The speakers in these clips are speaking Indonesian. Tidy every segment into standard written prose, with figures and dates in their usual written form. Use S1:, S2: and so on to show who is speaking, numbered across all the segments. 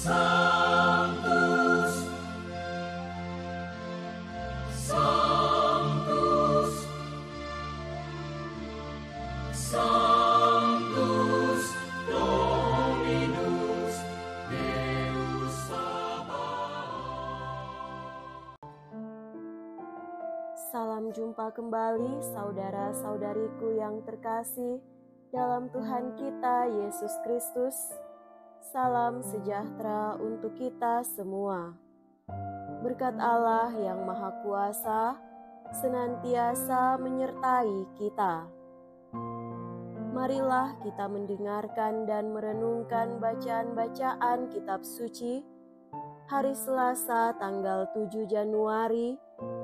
S1: Sanctus, Sanctus, Sanctus Dominus Deus Sabaoth.
S2: Salam jumpa kembali saudara-saudariku yang terkasih dalam Tuhan kita Yesus Kristus. Salam sejahtera untuk kita semua. Berkat Allah yang Maha Kuasa senantiasa menyertai kita. Marilah kita mendengarkan dan merenungkan bacaan-bacaan kitab suci hari Selasa tanggal 7 Januari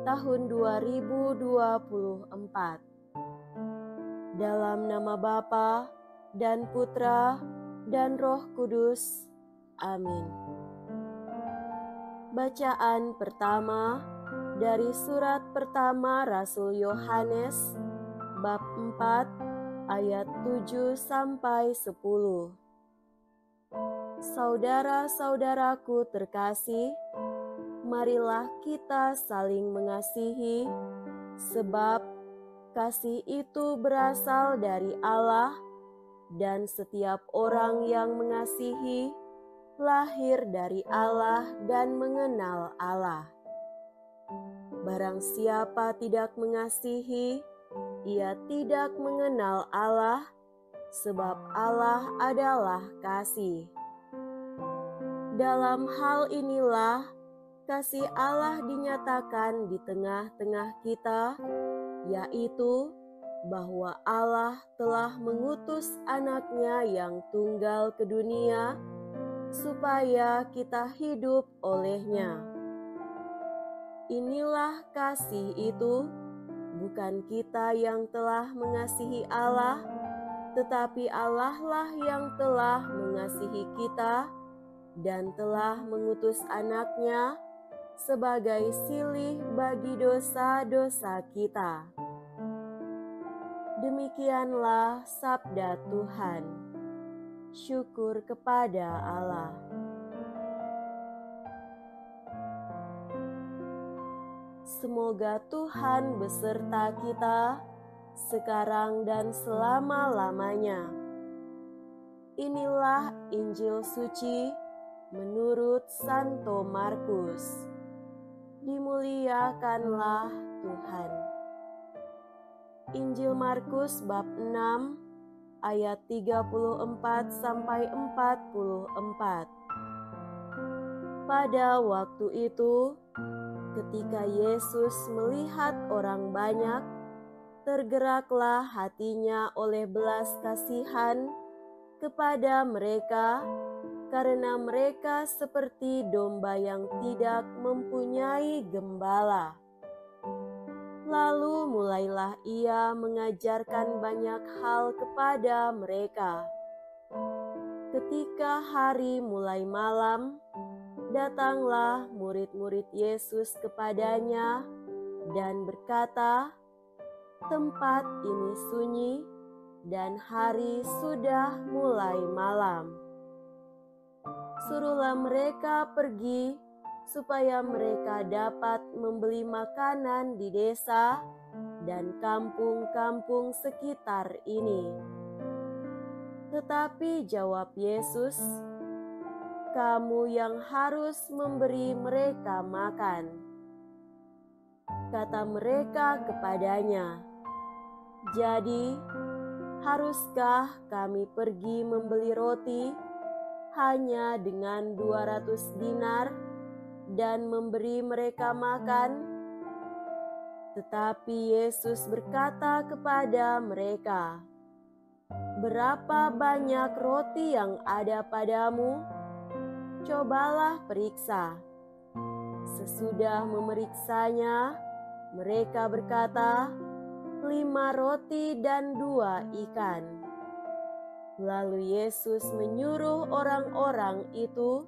S2: tahun 2024. Dalam nama Bapa dan Putra dan Roh Kudus. Amin. Bacaan pertama dari surat pertama Rasul Yohanes bab 4 ayat 7 sampai 10. Saudara-saudaraku terkasih, marilah kita saling mengasihi, sebab kasih itu berasal dari Allah, dan setiap orang yang mengasihi lahir dari Allah dan mengenal Allah. Barang siapa tidak mengasihi, ia tidak mengenal Allah, sebab Allah adalah kasih. Dalam hal inilah kasih Allah dinyatakan di tengah-tengah kita, yaitu bahwa Allah telah mengutus anaknya yang tunggal ke dunia supaya kita hidup olehnya. Inilah kasih itu, bukan kita yang telah mengasihi Allah, tetapi Allah lah yang telah mengasihi kita dan telah mengutus anaknya sebagai silih bagi dosa-dosa kita. Demikianlah sabda Tuhan. Syukur kepada Allah. Semoga Tuhan beserta kita sekarang dan selama-lamanya. Inilah Injil suci menurut Santo Markus. Dimuliakanlah Tuhan. Injil Markus bab 6 ayat 34 sampai 44. Pada waktu itu, ketika Yesus melihat orang banyak, tergeraklah hatinya oleh belas kasihan kepada mereka, karena mereka seperti domba yang tidak mempunyai gembala. Lalu mulailah ia mengajarkan banyak hal kepada mereka. Ketika hari mulai malam, datanglah murid-murid Yesus kepadanya dan berkata, "Tempat ini sunyi dan hari sudah mulai malam. Suruhlah mereka pergi supaya mereka dapat membeli makanan di desa dan kampung-kampung sekitar ini." Tetapi jawab Yesus, "Kamu yang harus memberi mereka makan." Kata mereka kepadanya, "Jadi, haruskah kami pergi membeli roti hanya dengan 200 dinar dan memberi mereka makan?" Tetapi Yesus berkata kepada mereka, "Berapa banyak roti yang ada padamu? Cobalah periksa." Sesudah memeriksanya, mereka berkata, 5 roti dan 2 ikan. Lalu Yesus menyuruh orang-orang itu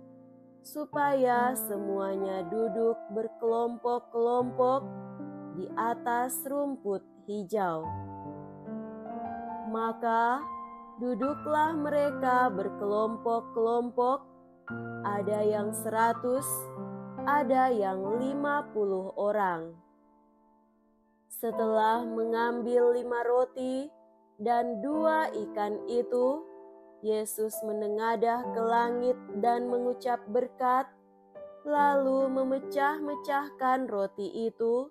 S2: supaya semuanya duduk berkelompok-kelompok di atas rumput hijau. Maka duduklah mereka berkelompok-kelompok ada yang 100, ada yang 50 orang. Setelah mengambil 5 roti dan 2 ikan itu, Yesus menengadah ke langit dan mengucap berkat, lalu memecah-mecahkan roti itu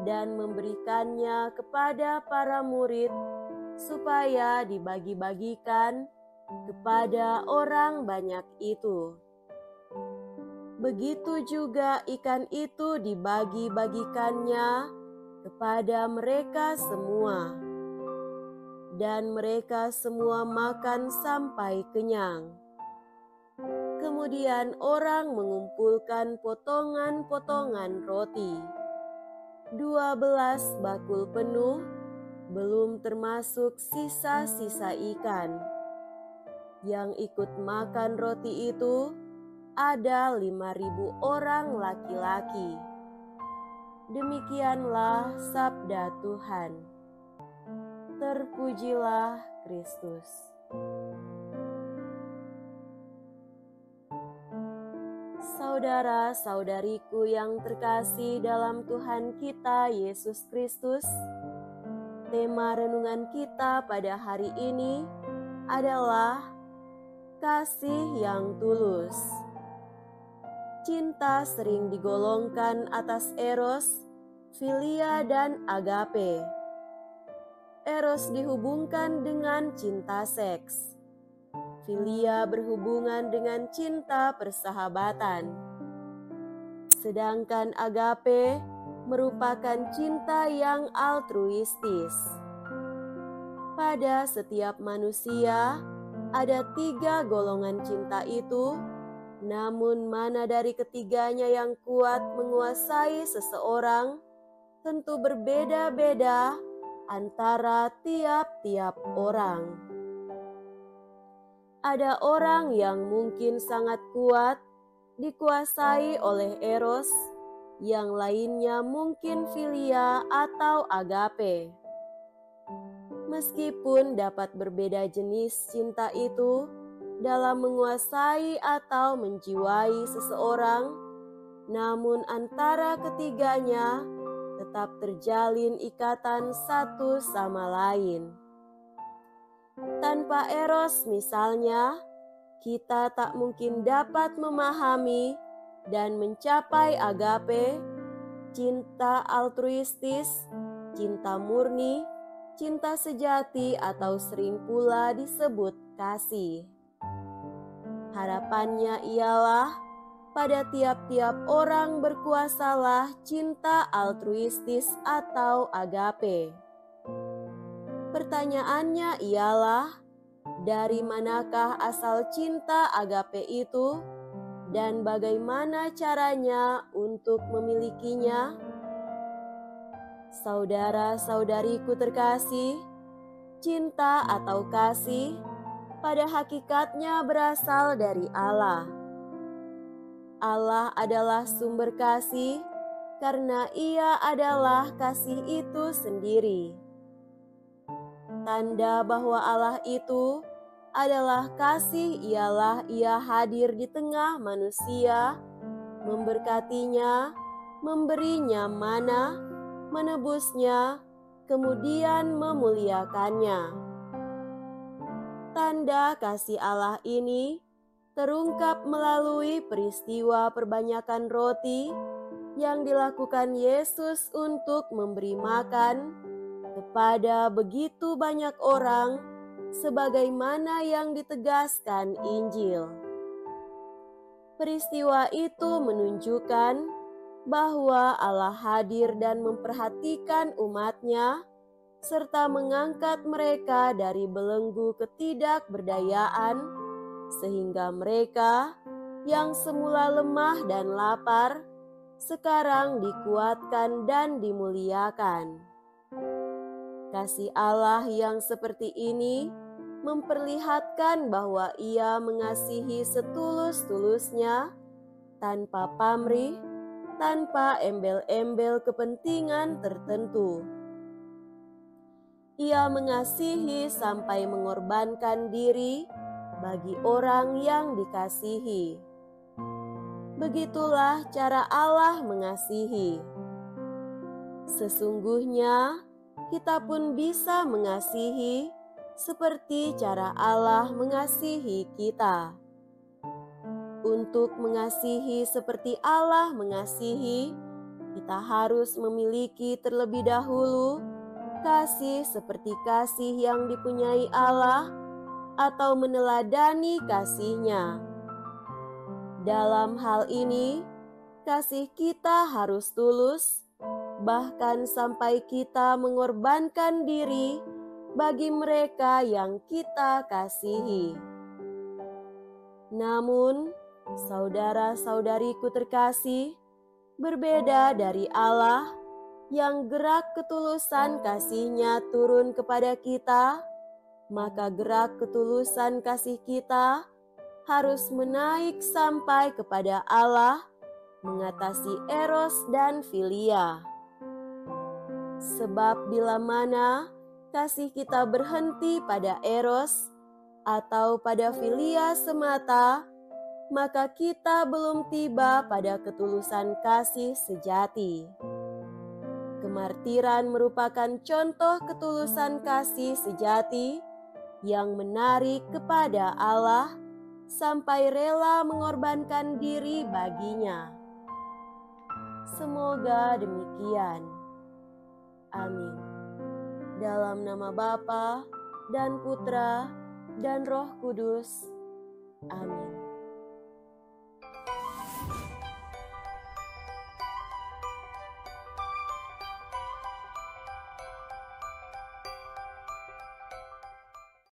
S2: dan memberikannya kepada para murid supaya dibagi-bagikan kepada orang banyak itu. Begitu juga ikan itu dibagi-bagikannya kepada mereka semua, dan mereka semua makan sampai kenyang. Kemudian orang mengumpulkan potongan-potongan roti, 12 bakul penuh, belum termasuk sisa-sisa ikan. Yang ikut makan roti itu ada 5.000 orang laki-laki. Demikianlah sabda Tuhan. Terpujilah Kristus. Saudara-saudariku yang terkasih dalam Tuhan kita Yesus Kristus, tema renungan kita pada hari ini adalah kasih yang tulus. Cinta sering digolongkan atas eros, filia, dan agape. Eros dihubungkan dengan cinta seks. Filia berhubungan dengan cinta persahabatan. Sedangkan agape merupakan cinta yang altruistis. Pada setiap manusia ada 3 golongan cinta itu. Namun mana dari ketiganya yang kuat menguasai seseorang tentu berbeda-beda antara tiap-tiap orang. Ada orang yang mungkin sangat kuat dikuasai oleh eros, yang lainnya mungkin filia atau agape. Meskipun dapat berbeda jenis cinta itu dalam menguasai atau menjiwai seseorang, namun antara ketiganya tetap terjalin ikatan satu sama lain. Tanpa eros misalnya, kita tak mungkin dapat memahami dan mencapai agape, cinta altruistis, cinta murni, cinta sejati, atau sering pula disebut kasih. Harapannya ialah pada tiap-tiap orang berkuasalah cinta altruistis atau agape. Pertanyaannya ialah, dari manakah asal cinta agape itu dan bagaimana caranya untuk memilikinya? Saudara-saudariku terkasih, cinta atau kasih pada hakikatnya berasal dari Allah. Allah adalah sumber kasih karena Ia adalah kasih itu sendiri. Tanda bahwa Allah itu adalah kasih ialah Ia hadir di tengah manusia, memberkatinya, memberinya mana, menebusnya, kemudian memuliakannya. Tanda kasih Allah ini terungkap melalui peristiwa perbanyakan roti yang dilakukan Yesus untuk memberi makan kepada begitu banyak orang, sebagaimana yang ditegaskan Injil. Peristiwa itu menunjukkan bahwa Allah hadir dan memperhatikan umat-Nya, serta mengangkat mereka dari belenggu ketidakberdayaan, sehingga mereka yang semula lemah dan lapar, sekarang dikuatkan dan dimuliakan. Kasih Allah yang seperti ini memperlihatkan bahwa Ia mengasihi setulus-tulusnya, tanpa pamrih, tanpa embel-embel kepentingan tertentu. Ia mengasihi sampai mengorbankan diri, bagi orang yang dikasihi. Begitulah cara Allah mengasihi. Sesungguhnya kita pun bisa mengasihi seperti cara Allah mengasihi kita. Untuk mengasihi seperti Allah mengasihi, kita harus memiliki terlebih dahulu kasih seperti kasih yang dipunyai Allah atau meneladani kasih-Nya. Dalam hal ini, kasih kita harus tulus, bahkan sampai kita mengorbankan diri bagi mereka yang kita kasihi. Namun, saudara-saudariku terkasih, berbeda dari Allah yang gerak ketulusan kasih-Nya turun kepada kita, maka gerak ketulusan kasih kita harus menaik sampai kepada Allah, mengatasi eros dan filia. Sebab bila mana kasih kita berhenti pada eros atau pada filia semata, maka kita belum tiba pada ketulusan kasih sejati. Kemartiran merupakan contoh ketulusan kasih sejati yang menarik kepada Allah sampai rela mengorbankan diri baginya. Semoga demikian. Amin. Dalam nama Bapa dan Putra dan Roh Kudus. Amin.